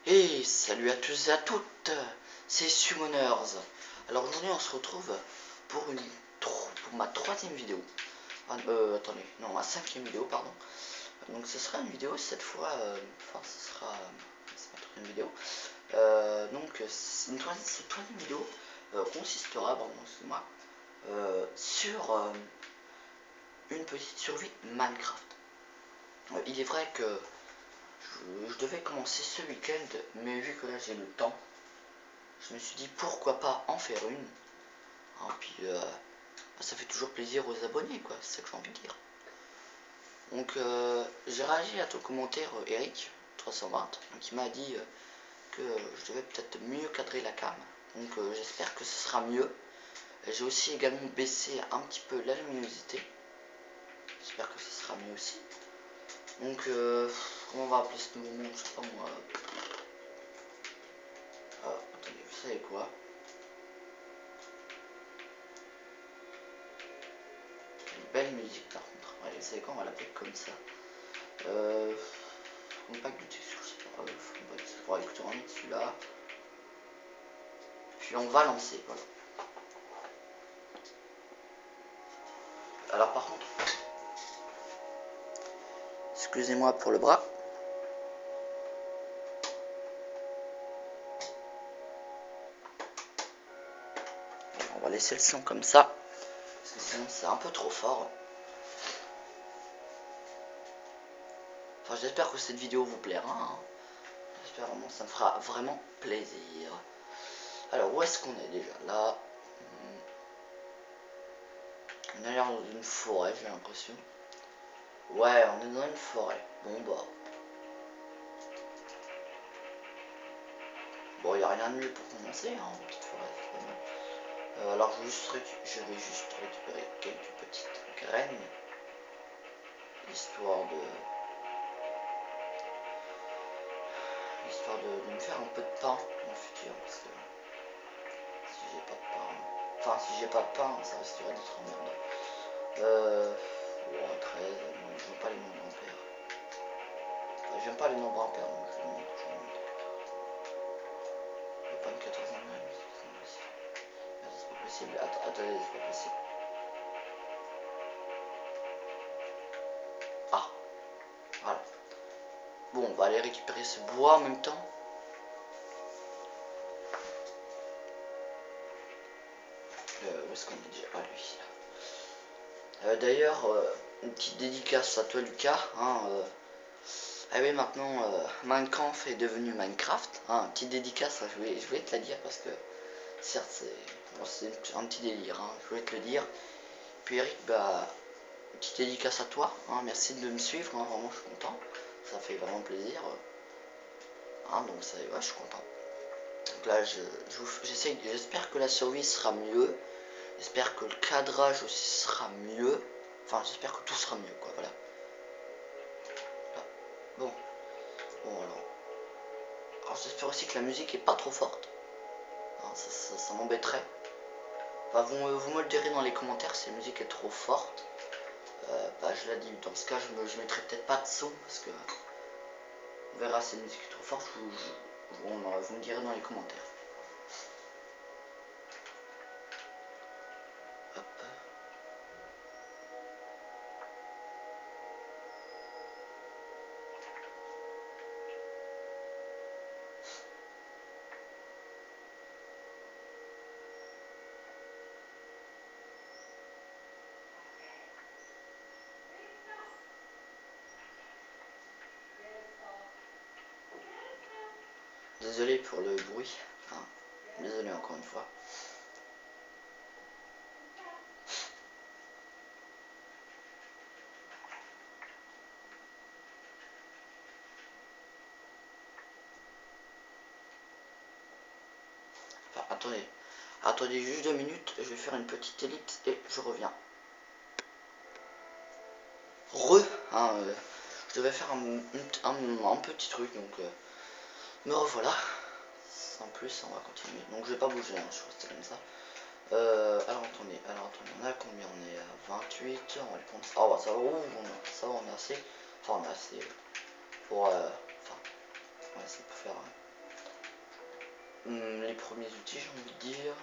Et salut à tous et à toutes, c'est Summoners. Alors aujourd'hui on se retrouve pour ma troisième vidéo. Attendez, non, ma cinquième vidéo, pardon. Donc ce sera une vidéo cette fois, c'est ma troisième vidéo. Cette troisième vidéo consistera, pardon, excusez-moi, sur une petite survie Minecraft. Il est vrai que je devais commencer ce week-end, mais vu que là j'ai le temps, je me suis dit pourquoi pas en faire une. Puis ça fait toujours plaisir aux abonnés, quoi, c'est ça que j'ai envie de dire. Donc j'ai réagi à ton commentaire, Eric 320, qui m'a dit que je devais peut-être mieux cadrer la cam. Donc j'espère que ce sera mieux. J'ai aussi également baissé un petit peu la luminosité. J'espère que ce sera mieux aussi. Donc comment on va appeler ce nouveau monde, je sais pas moi. Attendez, vous savez quoi? Une belle musique par contre. Allez, vous savez quoi, on va l'appeler comme ça. Compact de texture, je sais pas. On va écouter, on va mettre celui-là. Puis on va lancer, voilà. Alors par contre, excusez-moi pour le bras. On va laisser le son comme ça, parce que sinon c'est un peu trop fort. Enfin, j'espère que cette vidéo vous plaira, hein. J'espère vraiment, ça me fera vraiment plaisir. Alors où est-ce qu'on est déjà là? On a l'air dans une forêt, j'ai l'impression. Ouais, on est dans une forêt. Bon, il n'y a rien de mieux pour commencer, hein, en petite forêt. Alors je vais juste récupérer quelques petites graines, histoire de me faire un peu de pain dans le futur, parce que si j'ai pas de pain, si j'ai pas de pain, ça risquerait d'être emmerdant. 13, non, j'aime pas les nombres impairs. J'aime pas les nombres impairs, donc je vais mettre toujours une 14. Il n'y a pas une 14 en même, c'est pas possible. Attendez, c'est pas possible. Ah, voilà. Bon, on va aller récupérer ce bois en même temps. Où est-ce qu'on est déjà? Ah, lui, là. D'ailleurs, une petite dédicace à toi, Lucas. Ah oui, maintenant, Minecraft est devenu Minecraft. Une petite dédicace, hein, je voulais te la dire parce que, certes, c'est un petit délire, hein, je voulais te le dire. Puis Eric, bah, petite dédicace à toi. Merci de me suivre, vraiment, je suis content. Ça fait vraiment plaisir. Donc, ça, ouais, je suis content. Donc là, j'espère que la survie sera mieux. J'espère que le cadrage aussi sera mieux. Enfin, j'espère que tout sera mieux, quoi, voilà. Là. Bon, alors j'espère aussi que la musique est pas trop forte. Ça m'embêterait. Enfin, vous me le direz dans les commentaires si la musique est trop forte. Je l'ai dit, dans ce cas, je mettrai peut-être pas de son, parce que on verra si la musique est trop forte, vous me direz dans les commentaires. Hop. Désolé pour le bruit. Désolé encore une fois. Enfin, attendez juste 2 minutes, je vais faire une petite ellipse et je reviens. Je devais faire un petit truc, donc me revoilà. Sans plus, on va continuer. Donc je vais pas bouger, je vais rester comme ça. Alors attendez, on a combien? On est à 28, on va le prendre. Ah bah ça va, on est assez. Enfin on est assez pour ouais, c'est pour faire Les premiers outils, j'ai envie de dire.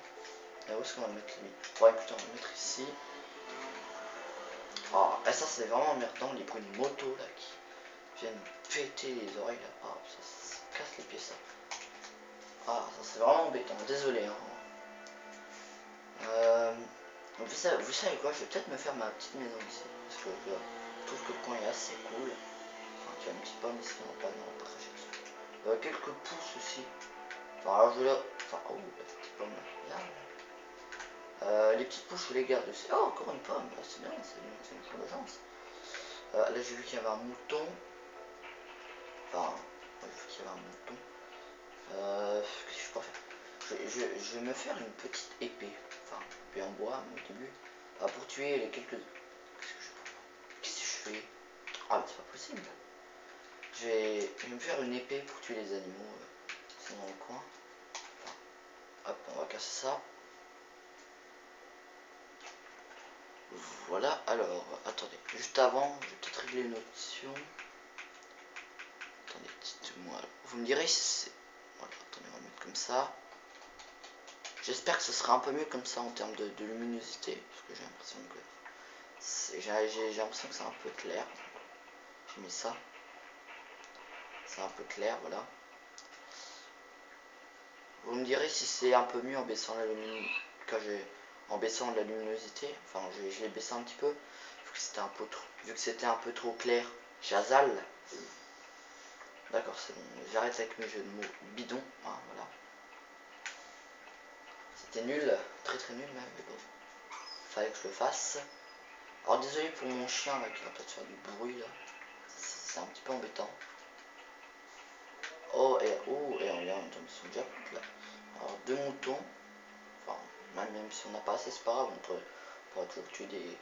Où est-ce qu'on va mettre les... Ouais, écoutez, on va le mettre ici. Ah, et ça c'est vraiment emmerdant, les bruits de moto là qui viennent péter les oreilles là. Ah, ça casse les pieds ça. Ah, ça c'est vraiment embêtant, désolé. Hein. Vous savez quoi, je vais peut-être me faire ma petite maison ici. Parce que je trouve que le coin est assez cool. Enfin, tu as une petite pomme ici, on va pas cracher dessus. Quelques pousses aussi. Enfin, alors je vais... Enfin, oh, la petite pomme là. Les petites pousses, je les garde aussi. Oh, encore une pomme, c'est bien, c'est une bonne chance. Là, j'ai vu qu'il y avait un mouton. Enfin, j'ai vu qu'il y avait un mouton. Qu'est-ce que je peux faire? Je vais me faire une petite épée. Enfin, épée en bois, au début. Pour tuer les quelques... Qu'est-ce que je fais? Ah, mais c'est pas possible. Je vais me faire une épée pour tuer les animaux qui sont dans le coin. Enfin, hop, on va casser ça. Voilà, alors, attendez, juste avant, je vais peut-être régler une option. Attendez, dites-moi, vous me direz si c'est... Voilà, attendez, on va le mettre comme ça. J'espère que ce sera un peu mieux comme ça en termes de luminosité, parce que j'ai l'impression que c'est un peu clair. J'ai mis ça. C'est un peu clair, voilà. Vous me direz si c'est un peu mieux en baissant la luminosité, en baissant la luminosité. Enfin, je l'ai baissé un petit peu, vu que c'était un peu trop clair. Jazal. D'accord, c'est bon. J'arrête avec mes jeux de mots bidons. Hein, voilà. C'était nul, très très nul même, mais bon. Fallait que je le fasse. Alors désolé pour mon chien là qui va peut-être faire du bruit là. C'est un petit peu embêtant. Oh et regarde, ils sont déjà là. Alors deux moutons. Enfin, même si on n'a pas assez, c'est pas grave, on pourrait toujours tuer des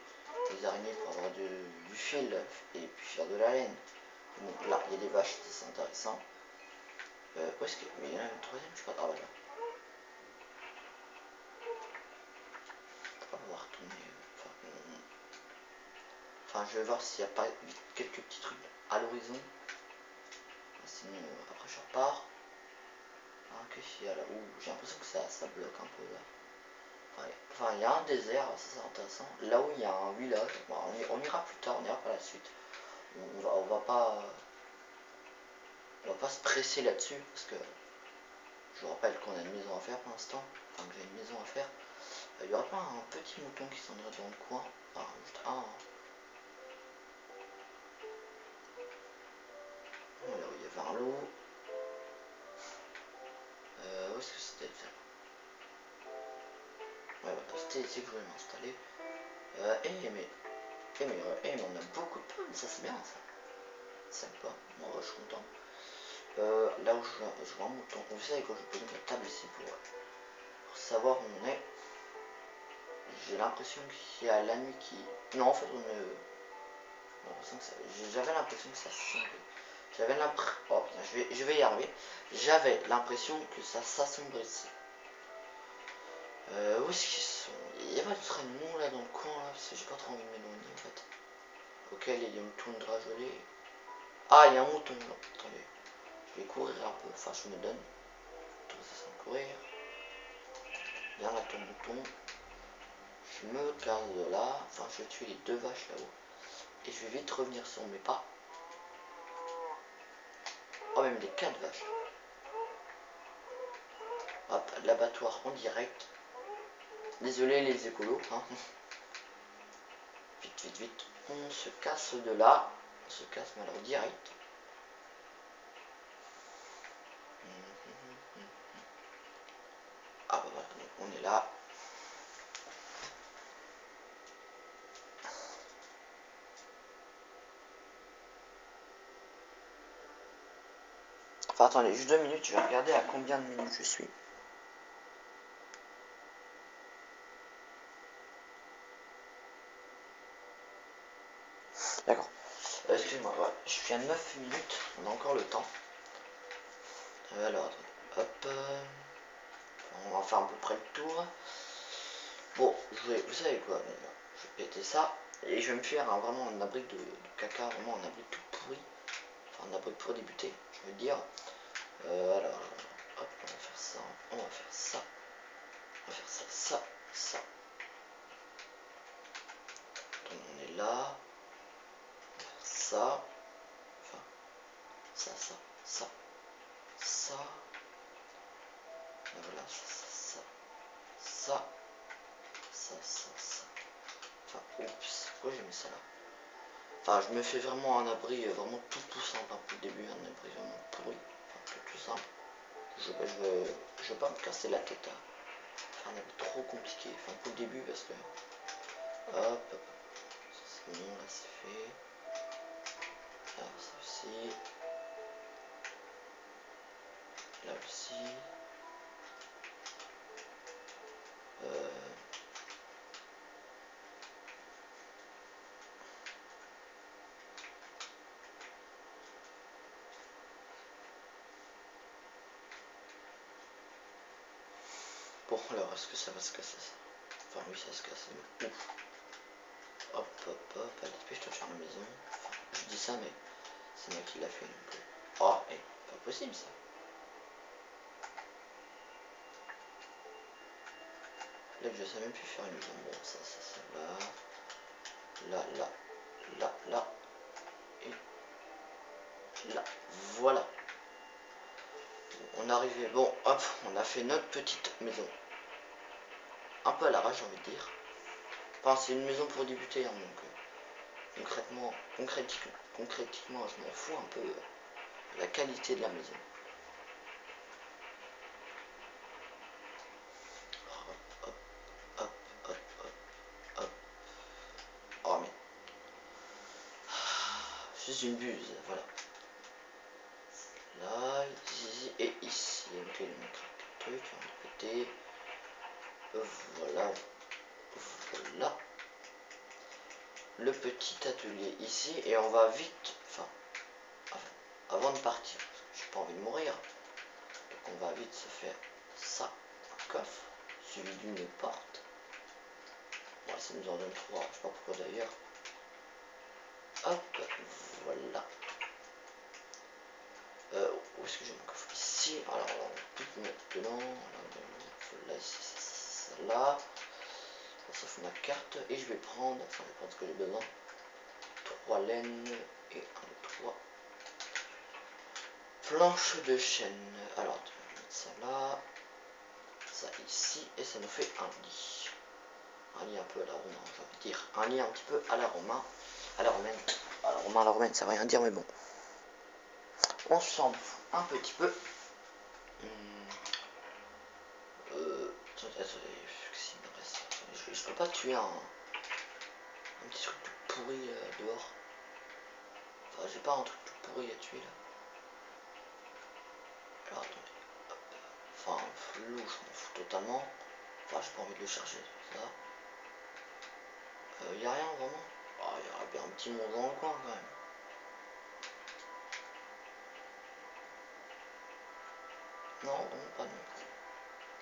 araignées pour avoir du fil et puis faire de la laine. Bon, là, il y a des vaches, c'est intéressant. Où est-ce que... Mais il y en a une troisième, je sais pas. Ah voilà. On va pouvoir tourner. Enfin, je vais voir s'il n'y a pas quelques petits trucs à l'horizon. Sinon, après je repars. Ah, qu'est-ce qu'il y a là? J'ai l'impression que ça bloque un peu là. Enfin, il y a un désert, ça c'est intéressant. Là où il y a un village, bon, on ira plus tard, on ira par la suite. On va pas se presser là-dessus parce que je vous rappelle qu'on a une maison à faire pour l'instant. Enfin, que j'ai une maison à faire. Il y aura pas un petit mouton qui s'en irait dans le coin. Enfin, juste un. Là où il y avait un loup. Où est-ce que c'était? Ouais, voilà, c'était ici que je voulais m'installer. Mais on a beaucoup de pommes, ça c'est bien ça. Sympa, moi je suis content. Là où je vois un mouton, vous savez quoi, je vais poser ma table ici pour savoir où on est. J'ai l'impression qu'il y a la nuit qui... Non, en fait, j'avais l'impression que ça sombre. J'avais l'impression... Oh putain, je vais y arriver. J'avais l'impression que ça s'assombrissait. Où est-ce qu'ils sont? Il y a pas d'autres animaux là dans le coin là, parce que j'ai pas trop envie de m'éloigner en fait. Ok, il y a une toundra gelée. Ah, il y a un mouton là, attendez. Je vais courir un peu, enfin je me donne. Ça sans courir. Viens là ton mouton. Je me garde de là, enfin je vais tuer les deux vaches là-haut. Et je vais vite revenir sur mes pas. Oh, même les quatre vaches. Hop, l'abattoir en direct. Désolé les écolos, hein. Vite, vite, vite. On se casse de là. On se casse, mais alors direct. Ah bah voilà, on est là. Enfin attendez, juste 2 minutes, je vais regarder à combien de minutes je suis. D'accord. Excusez-moi, voilà. Je suis à 9 minutes, on a encore le temps. Alors, attendez, hop. On va faire à peu près le tour. Bon, vous savez quoi, je vais péter ça. Et je vais me faire vraiment un abri de caca, vraiment un abri tout pourri. Enfin, un abri pour débuter, je veux dire. Alors, hop, on va faire ça, on va faire ça, on va faire ça, ça, ça. Donc on est là, on va faire ça, enfin, ça, ça, ça, ça. Et voilà, ça, ça, ça, ça, ça. Enfin, oups, pourquoi j'ai mis ça là? Enfin, je me fais vraiment un abri vraiment tout simple, hein, pour le début, un abri vraiment pourri, enfin tout simple. Je veux pas me casser la tête à faire un abri trop compliqué, enfin pour le début parce que... Hop, hop, c'est bon, là c'est fait. Là, ça aussi. Là aussi. Bon, alors, est-ce que ça va se casser ça? Enfin, oui, ça se casse. Ouf. Hop, hop, hop. Allez, dépêche-toi de faire la maison. Enfin, je dis ça, mais c'est moi qui l'a fait. Donc... Oh, pas possible ça. Là, je sais même plus faire une maison. Bon, ça, c'est là. Là, là, là, là. Et là. Voilà. On est arrivé. Bon, hop, on a fait notre petite maison. Un peu à l'arrache, j'ai envie de dire. Enfin, c'est une maison pour débuter, hein, donc concrètement, je m'en fous un peu de la qualité de la maison. Hop, hop, hop, hop, hop, hop. Oh, mais... Je suis une buse, voilà. Là, ici et ici. Ok, il manque un truc, on va péter. Voilà. Voilà. Le petit atelier ici, et on va vite, enfin, avant de partir, parce que j'ai pas envie de mourir, donc on va vite se faire ça, un coffre, suivi d'une porte. Bon, ça nous en donne 3, je sais pas pourquoi d'ailleurs. Hop, voilà. Où est-ce que j'ai mon coffre? Ici, alors on va tout mettre dedans, là, ici, ça, là. Ça fait ma carte, et je vais prendre, enfin je vais prendre ce que j'ai besoin. 3 laines et 1, 3 planches de chêne. Alors, je vais mettre ça là, ça ici, et ça nous fait un lit. Un lit un peu à la romaine, j'ai envie de dire. Un lit un petit peu à la romaine. À la romaine. À la romaine, ça veut rien dire, mais bon. On s'en fout un petit peu. Attendez, qu'est-ce qu'il me reste? Je peux pas tuer un petit truc tout pourri dehors. Enfin, j'ai pas un truc tout pourri à tuer là. Alors attendez. Hop. Enfin, l'eau, je m'en fous totalement. Enfin, j'ai pas envie de le charger, c'est ça. Y a rien vraiment. Oh, il y aurait bien un petit monde dans le coin quand même. Non, vraiment pas non.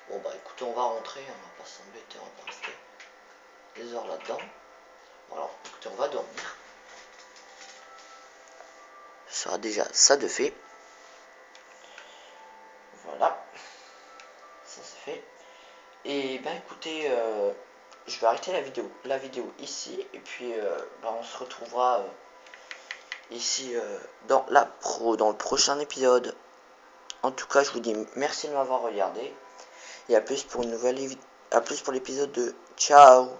Bon bah écoutez, on va rentrer, on va pas s'embêter, on va pas rester des heures là-dedans. Bon alors, écoutez, on va dormir. Ce sera déjà ça de fait. Voilà. Ça c'est fait. Et ben écoutez, je vais arrêter la vidéo ici. Et puis ben, on se retrouvera ici dans le prochain épisode. En tout cas, je vous dis merci de m'avoir regardé. Et à plus pour une nouvelle, à plus pour l'épisode de Ciao.